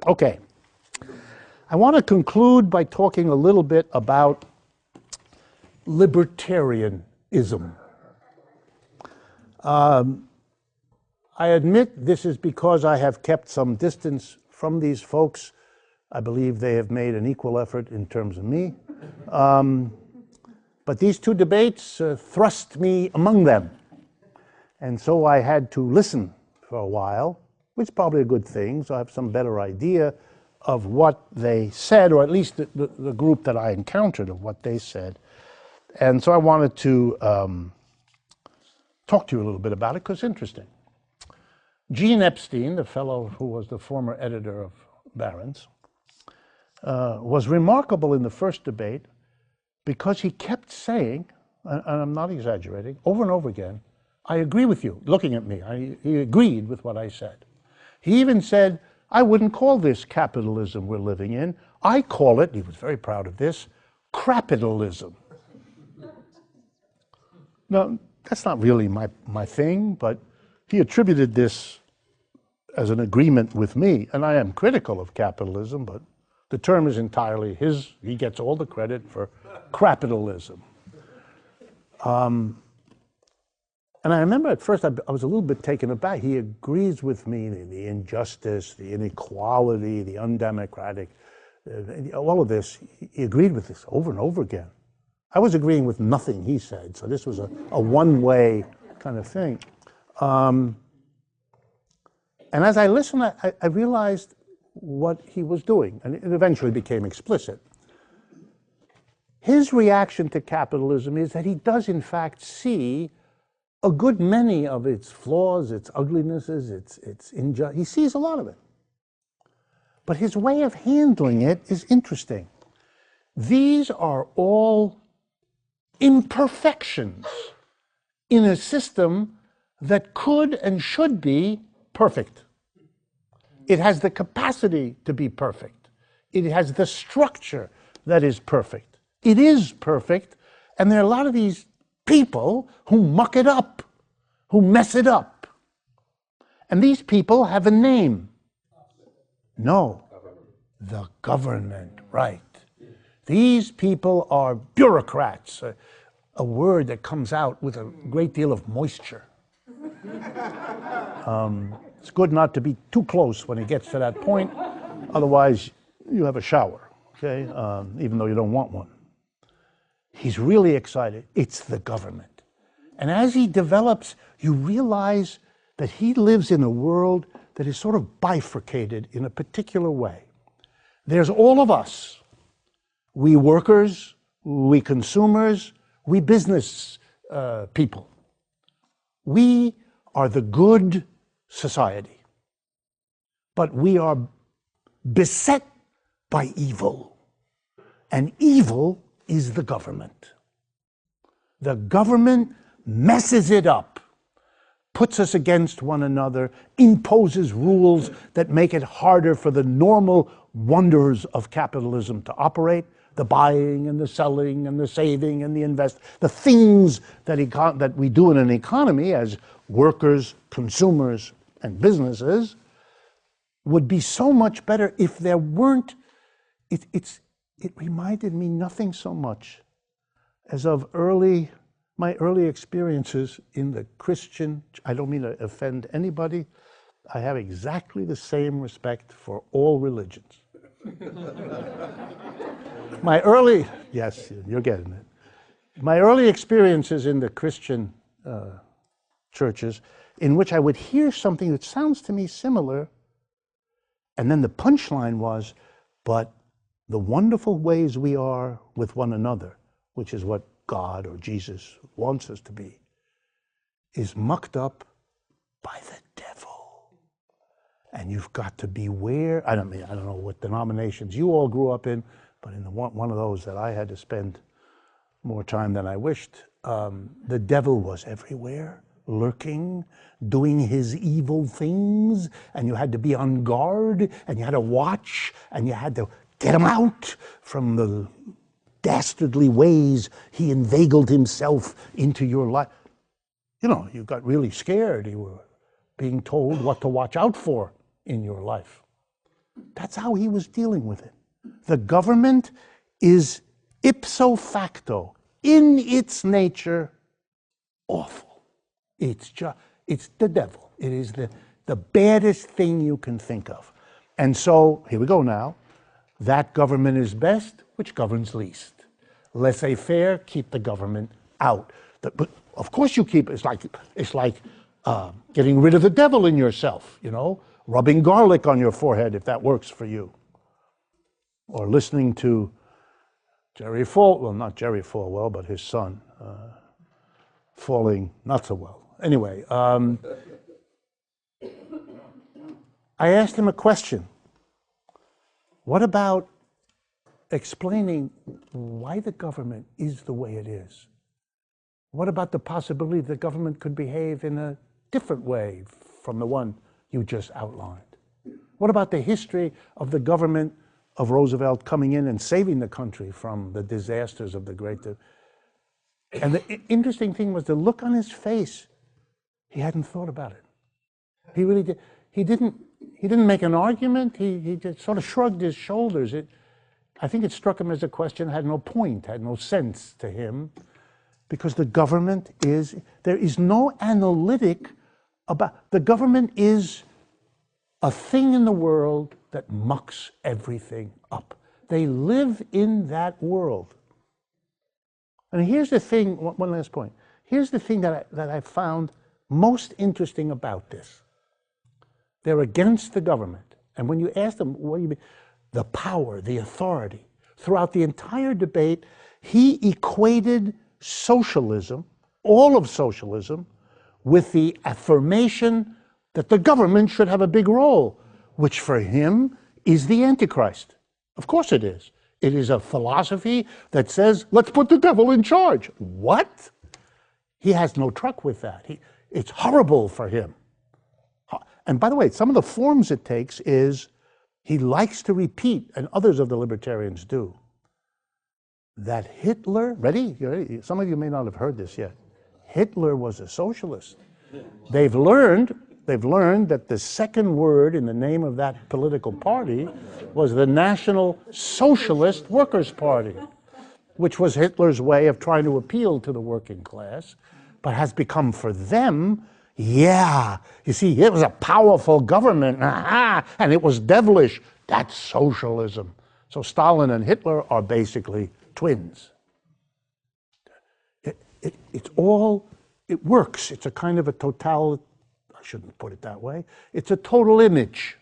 Okay. I want to conclude by talking a little bit about libertarianism. I admit this is because I have kept some distance from these folks. I believe they have made an equal effort in terms of me. But these two debates thrust me among them. And so I had to listen for a while, which is probably a good thing, so I have some better idea of what they said, or at least the group that I encountered of what they said. And so I wanted to talk to you a little bit about it, because it's interesting. Gene Epstein, the fellow who was the former editor of Barron's, was remarkable in the first debate because he kept saying, and I'm not exaggerating, over and over again, I agree with you, looking at me. He agreed with what I said. He even said, I wouldn't call this capitalism we're living in. I call it, he was very proud of this, crapitalism. Now, that's not really my thing, but he attributed this as an agreement with me, and I am critical of capitalism, but the term is entirely his. He gets all the credit for crapitalism. And I remember at first I was a little bit taken aback. He agrees with me, the injustice, the inequality, the undemocratic, all of this. He agreed with this over and over again. I was agreeing with nothing he said, so this was a one-way kind of thing. And as I listened, I realized what he was doing, and it eventually became explicit. His reaction to capitalism is that he does in fact see a good many of its flaws, its uglinesses, its injustice. He sees a lot of it. But his way of handling it is interesting. These are all imperfections in a system that could and should be perfect. It has the capacity to be perfect. It has the structure that is perfect. It is perfect, and there are a lot of these people who muck it up, who mess it up. And these people have a name. No, the government, right. These people are bureaucrats, a word that comes out with a great deal of moisture. It's good not to be too close when it gets to that point, otherwise you have a shower, okay, even though you don't want one. He's really excited. It's the government. And as he develops, you realize that he lives in a world that is sort of bifurcated in a particular way. There's all of us. We workers, we consumers, we business people. We are the good society. But we are beset by evil. And evil is the government. The government messes it up, puts us against one another, imposes rules that make it harder for the normal wonders of capitalism to operate, the buying and the selling and the saving and the invest, the things that we do in an economy as workers, consumers, and businesses would be so much better if there weren't. It reminded me nothing so much as of my early experiences in the Christian. I don't mean to offend anybody. I have exactly the same respect for all religions. Yes, you're getting it. My early experiences in the Christian churches, in which I would hear something that sounds to me similar, and then the punchline was, but the wonderful ways we are with one another, which is what God or Jesus wants us to be, is mucked up by the devil. And you've got to beware. I don't know what denominations you all grew up in, but in one of those that I had to spend more time than I wished, the devil was everywhere, lurking, doing his evil things, and you had to be on guard, and you had to watch, and you had to get him out from the dastardly ways he inveigled himself into your life. You know, you got really scared. You were being told what to watch out for in your life. That's how he was dealing with it. The government is ipso facto, in its nature, awful. It's the devil. It is the baddest thing you can think of. And so, here we go now. That government is best, which governs least. Laissez-faire, keep the government out. But of course you keep it. It's like getting rid of the devil in yourself, you know, rubbing garlic on your forehead if that works for you. Or listening to Jerry Falwell, well, not Jerry Falwell, but his son, falling not so well. Anyway, I asked him a question. What about explaining why the government is the way it is? What about the possibility the government could behave in a different way from the one you just outlined? What about the history of the government of Roosevelt coming in and saving the country from the disasters of the Great Depression? And the interesting thing was the look on his face. He hadn't thought about it. He really did. He didn't make an argument. He just sort of shrugged his shoulders. I think it struck him as a question, had no point, had no sense to him, because the government there is no analytic about, the government is a thing in the world that mucks everything up. They live in that world. And here's the thing, one last point. Here's the thing that I found most interesting about this. They're against the government. And when you ask them, what do you mean? The power, the authority. Throughout the entire debate, he equated socialism, all of socialism, with the affirmation that the government should have a big role, which for him is the Antichrist. Of course it is. It is a philosophy that says, let's put the devil in charge. What? He has no truck with that. It's horrible for him. And by the way, some of the forms it takes is he likes to repeat, and others of the libertarians do, that Hitler, ready? You ready? Some of you may not have heard this yet. Hitler was a socialist. They've learned that the second word in the name of that political party was the National Socialist Workers' Party, which was Hitler's way of trying to appeal to the working class, but has become for them, yeah, you see, it was a powerful government, and it was devilish. That's socialism. So Stalin and Hitler are basically twins. It works. It's a kind of a total, I shouldn't put it that way. It's a total image.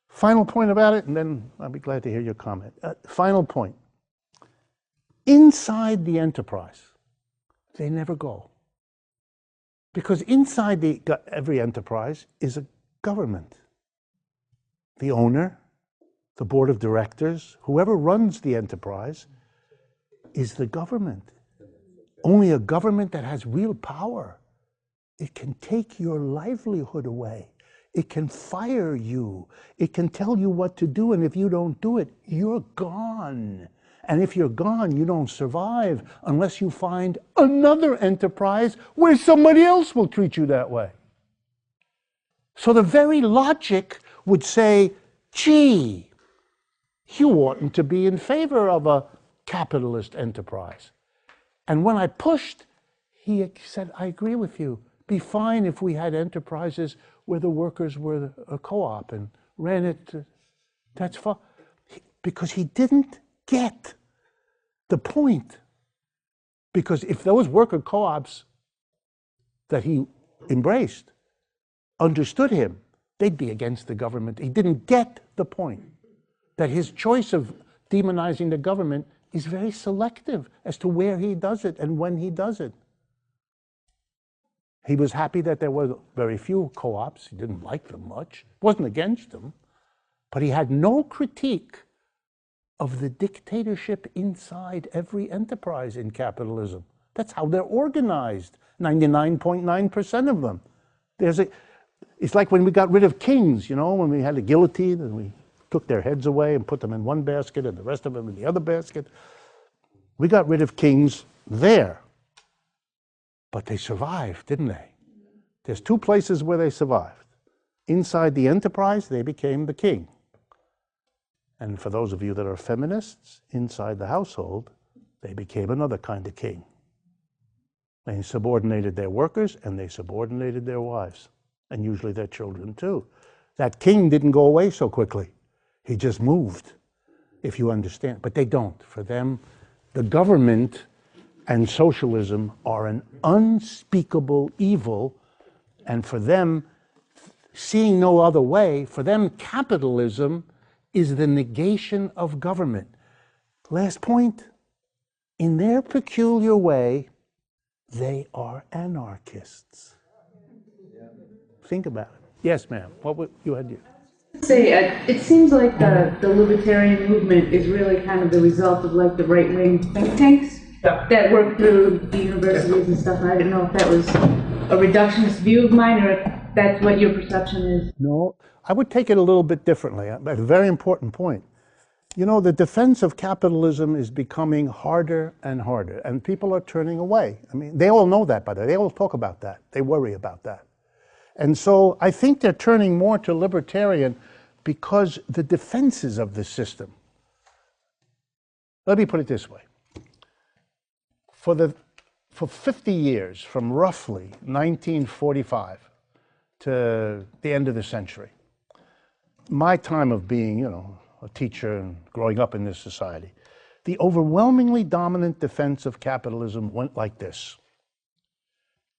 Final point about it, and then I'll be glad to hear your comment. Final point. Inside the enterprise, they never go. Because inside every enterprise is a government. The owner, the board of directors, whoever runs the enterprise is the government. Only a government that has real power. It can take your livelihood away. It can fire you. It can tell you what to do, and if you don't do it, you're gone. And if you're gone, you don't survive unless you find another enterprise where somebody else will treat you that way. So the very logic would say, gee, you oughtn't to be in favor of a capitalist enterprise. And when I pushed, he said, I agree with you. Be fine if we had enterprises where the workers were a co-op and ran it. That's fine. Because he didn't get the point. Because if those worker co-ops that he embraced understood him, they'd be against the government. He didn't get the point. That his choice of demonizing the government is very selective as to where he does it and when he does it. He was happy that there were very few co-ops. He didn't like them much. Wasn't against them. But he had no critique of the dictatorship inside every enterprise in capitalism. That's how they're organized, 99.9% of them. It's like when we got rid of kings, you know, when we had a guillotine and we took their heads away and put them in one basket and the rest of them in the other basket. We got rid of kings there. But they survived, didn't they? There's two places where they survived. Inside the enterprise, they became the king. And for those of you that are feminists, inside the household, they became another kind of king. They subordinated their workers and they subordinated their wives, and usually their children too. That king didn't go away so quickly. He just moved, if you understand. But they don't. For them, the government and socialism are an unspeakable evil, and for them, seeing no other way, for them, capitalism is the negation of government. Last point, in their peculiar way, they are anarchists. Think about it. Yes, ma'am. What would you had? Say, it seems like the libertarian movement is really kind of the result of like the right-wing think tanks that work through the universities and stuff. And I didn't know if that was a reductionist view of mine or if that's what your perception is. No, I would take it a little bit differently. A very important point. You know, the defense of capitalism is becoming harder and harder, and people are turning away. I mean, they all know that, by the way. They all talk about that. They worry about that. And so I think they're turning more to libertarian because the defenses of the system. Let me put it this way. For 50 years, from roughly 1945 to the end of the century, my time of being, you know, a teacher and growing up in this society, the overwhelmingly dominant defense of capitalism went like this.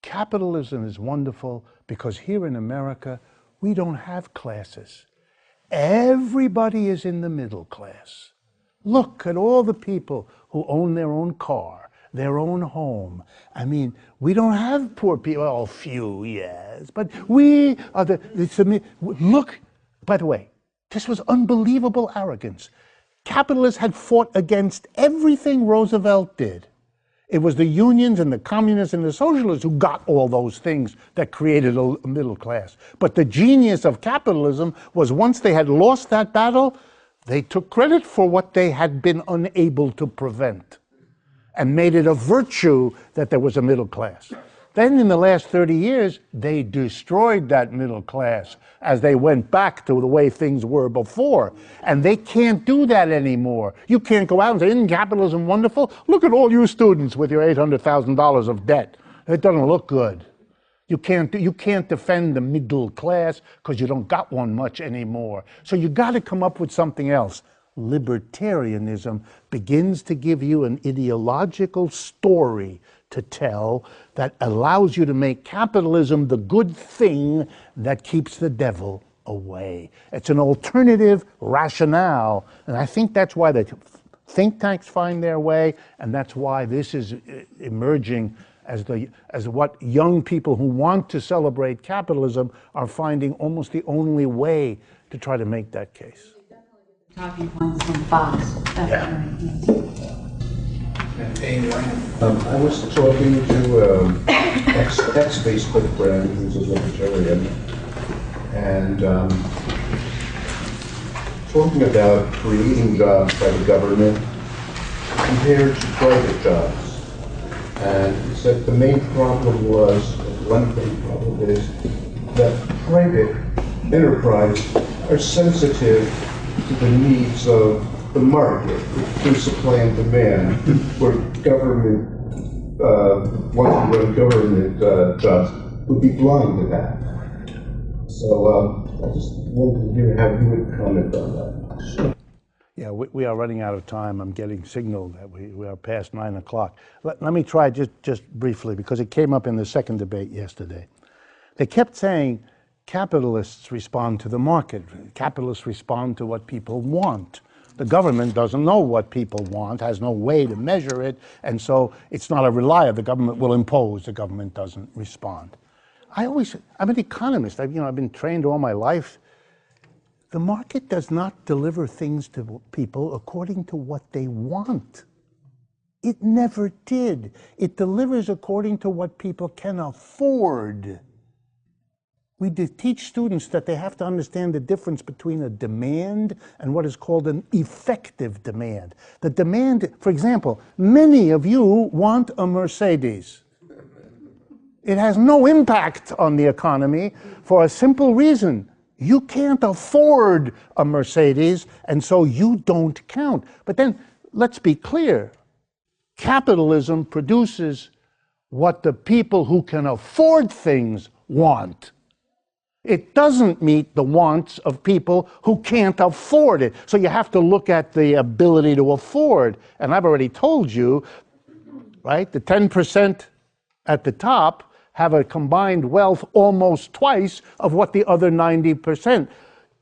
Capitalism is wonderful because here in America, we don't have classes. Everybody is in the middle class. Look at all the people who own their own car, their own home. I mean, we don't have poor people, oh, few, yes, but we are look, by the way, this was unbelievable arrogance. Capitalists had fought against everything Roosevelt did. It was the unions and the communists and the socialists who got all those things that created a middle class. But the genius of capitalism was once they had lost that battle, they took credit for what they had been unable to prevent and made it a virtue that there was a middle class. Then in the last 30 years, they destroyed that middle class as they went back to the way things were before. And they can't do that anymore. You can't go out and say, isn't capitalism wonderful? Look at all you students with your $800,000 of debt. It doesn't look good. You can't defend the middle class because you don't got one much anymore. So you got to come up with something else. Libertarianism begins to give you an ideological story to tell that allows you to make capitalism the good thing that keeps the devil away. It's an alternative rationale, and I think that's why the think tanks find their way, and that's why this is emerging as what young people who want to celebrate capitalism are finding almost the only way to try to make that case. Talking points on Fox. I was talking to ex-Facebook friend who's a libertarian, and talking about creating jobs by the government compared to private jobs. And he said the main problem was, one main problem is, that private enterprise are sensitive to the needs of the market, through supply and demand, where government, once you run government jobs, would be blind to that. So I just wanted to hear how you would comment on that. Yeah, we are running out of time. I'm getting signal that we are past 9 o'clock. Let me try just briefly, because it came up in the second debate yesterday. They kept saying capitalists respond to the market. Capitalists respond to what people want. The government doesn't know what people want, has no way to measure it, and so it's not a reliable. The government will impose, the government doesn't respond. I'm an economist. I've been trained all my life. The market does not deliver things to people according to what they want. It never did. It delivers according to what people can afford. We teach students that they have to understand the difference between a demand and what is called an effective demand. The demand, for example, many of you want a Mercedes. It has no impact on the economy for a simple reason. You can't afford a Mercedes, and so you don't count. But then, let's be clear. Capitalism produces what the people who can afford things want. It doesn't meet the wants of people who can't afford it. So you have to look at the ability to afford. And I've already told you, right, the 10% at the top have a combined wealth almost twice of what the other 90%.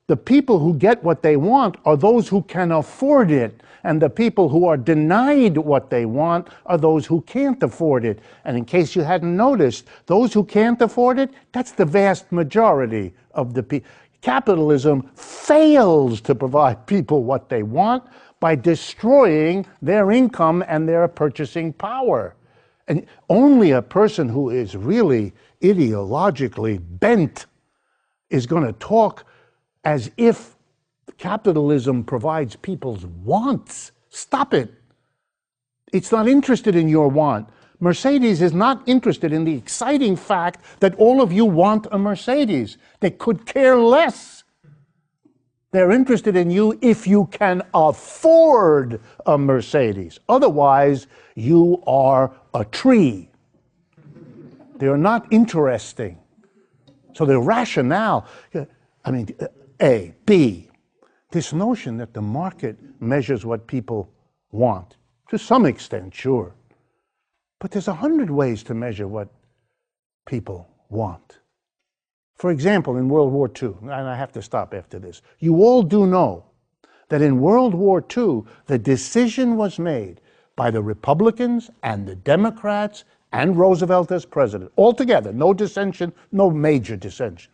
The people who get what they want are those who can afford it. And the people who are denied what they want are those who can't afford it. And in case you hadn't noticed, those who can't afford it, that's the vast majority of the people. Capitalism fails to provide people what they want by destroying their income and their purchasing power. And only a person who is really ideologically bent is going to talk as if capitalism provides people's wants. Stop it. It's not interested in your want. Mercedes is not interested in the exciting fact that all of you want a Mercedes. They could care less. They're interested in you if you can afford a Mercedes. Otherwise, you are a tree. They're not interesting. So the rationale, I mean, A. B. This notion that the market measures what people want, to some extent, sure. But there's 100 ways to measure what people want. For example, in World War II, and I have to stop after this, you all do know that in World War II, the decision was made by the Republicans and the Democrats and Roosevelt as president, all together, no dissension, no major dissension,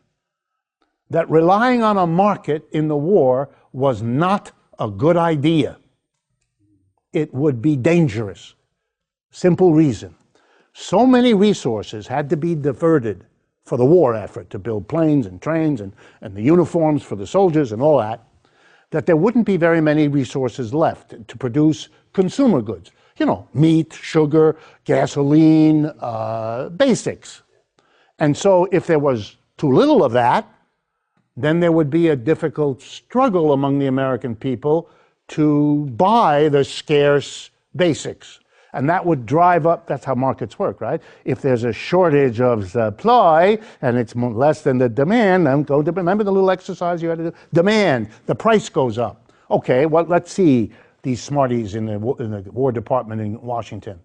that relying on a market in the war was not a good idea. It would be dangerous. Simple reason. So many resources had to be diverted for the war effort to build planes and trains and the uniforms for the soldiers and all that, that there wouldn't be very many resources left to produce consumer goods. You know, meat, sugar, gasoline, basics. And so if there was too little of that, then there would be a difficult struggle among the American people to buy the scarce basics. And that would drive up, that's how markets work, right? If there's a shortage of supply and it's less than the demand, then go to, remember the little exercise you had to do? Demand, the price goes up. Okay, well, let's see these smarties in the War Department in Washington.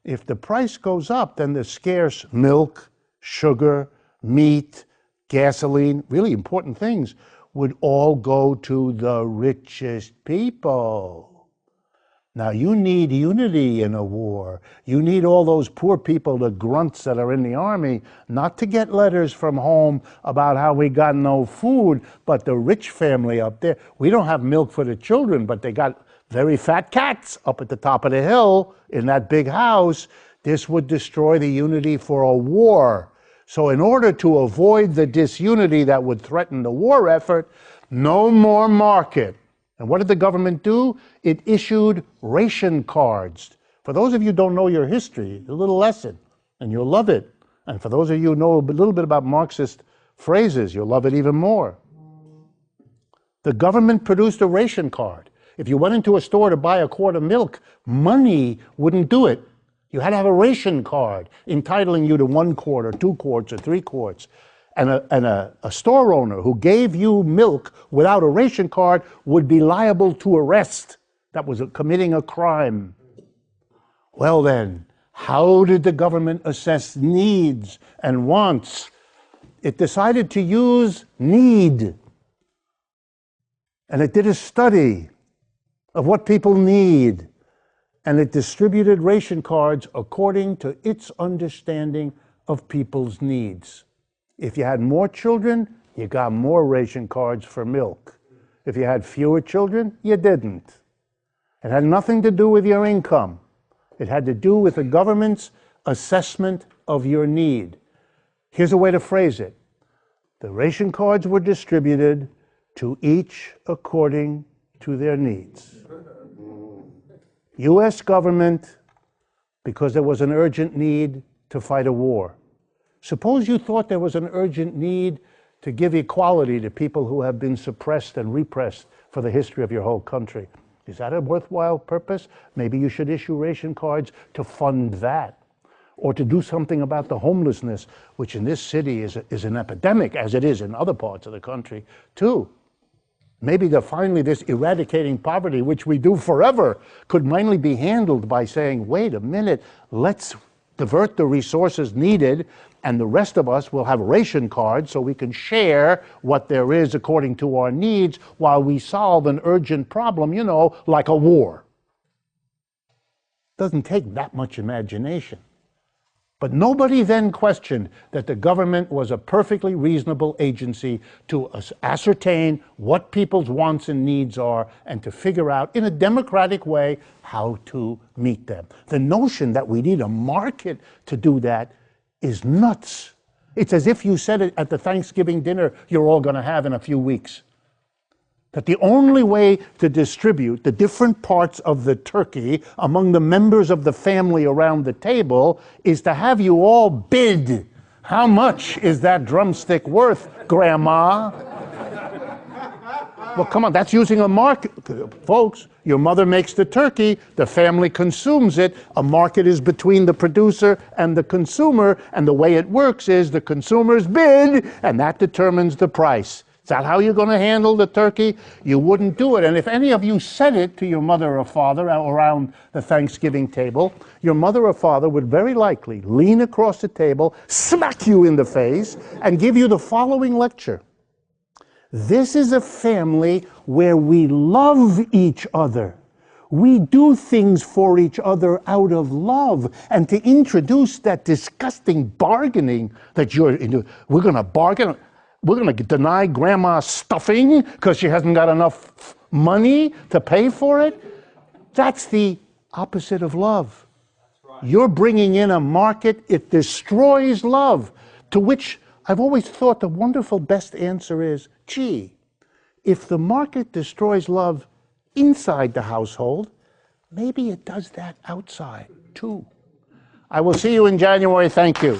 If the price goes up, then the scarce milk, sugar, meat, gasoline, really important things, would all go to the richest people. Now, you need unity in a war. You need all those poor people, the grunts that are in the army, not to get letters from home about how we got no food, but the rich family up there. We don't have milk for the children, but they got very fat cats up at the top of the hill in that big house. This would destroy the unity for a war. So in order to avoid the disunity that would threaten the war effort, no more market. And what did the government do? It issued ration cards. For those of you who don't know your history, a little lesson, and you'll love it. And for those of you who know a little bit about Marxist phrases, you'll love it even more. The government produced a ration card. If you went into a store to buy a quart of milk, money wouldn't do it. You had to have a ration card entitling you to 1 quart or 2 quarts or 3 quarts. And a store owner who gave you milk without a ration card would be liable to arrest. That was committing a crime. Well then, how did the government assess needs and wants? It decided to use need. And it did a study of what people need. And it distributed ration cards according to its understanding of people's needs. If you had more children, you got more ration cards for milk. If you had fewer children, you didn't. It had nothing to do with your income. It had to do with the government's assessment of your need. Here's a way to phrase it. The ration cards were distributed to each according to their needs. U.S. government, because there was an urgent need to fight a war. Suppose you thought there was an urgent need to give equality to people who have been suppressed and repressed for the history of your whole country. Is that a worthwhile purpose? Maybe you should issue ration cards to fund that, or to do something about the homelessness, which in this city is an epidemic, as it is in other parts of the country, too. Maybe finally this eradicating poverty, which we do forever, could finally be handled by saying, wait a minute, let's divert the resources needed, and the rest of us will have ration cards so we can share what there is according to our needs while we solve an urgent problem, you know, like a war. Doesn't take that much imagination. But nobody then questioned that the government was a perfectly reasonable agency to ascertain what people's wants and needs are and to figure out in a democratic way how to meet them. The notion that we need a market to do that is nuts. It's as if you said it at the Thanksgiving dinner you're all going to have in a few weeks. That the only way to distribute the different parts of the turkey among the members of the family around the table is to have you all bid. How much is that drumstick worth, Grandma? Well, come on, that's using a market. Folks, your mother makes the turkey, the family consumes it, a market is between the producer and the consumer, and the way it works is the consumers bid, and that determines the price. Is that how you're going to handle the turkey? You wouldn't do it. And if any of you said it to your mother or father around the Thanksgiving table, your mother or father would very likely lean across the table, smack you in the face, and give you the following lecture. This is a family where we love each other. We do things for each other out of love. And to introduce that disgusting bargaining that we're going to bargain. We're going to deny Grandma stuffing because she hasn't got enough money to pay for it? That's the opposite of love. Right. You're bringing in a market, it destroys love, to which I've always thought the wonderful best answer is, gee, if the market destroys love inside the household, maybe it does that outside too. I will see you in January. Thank you.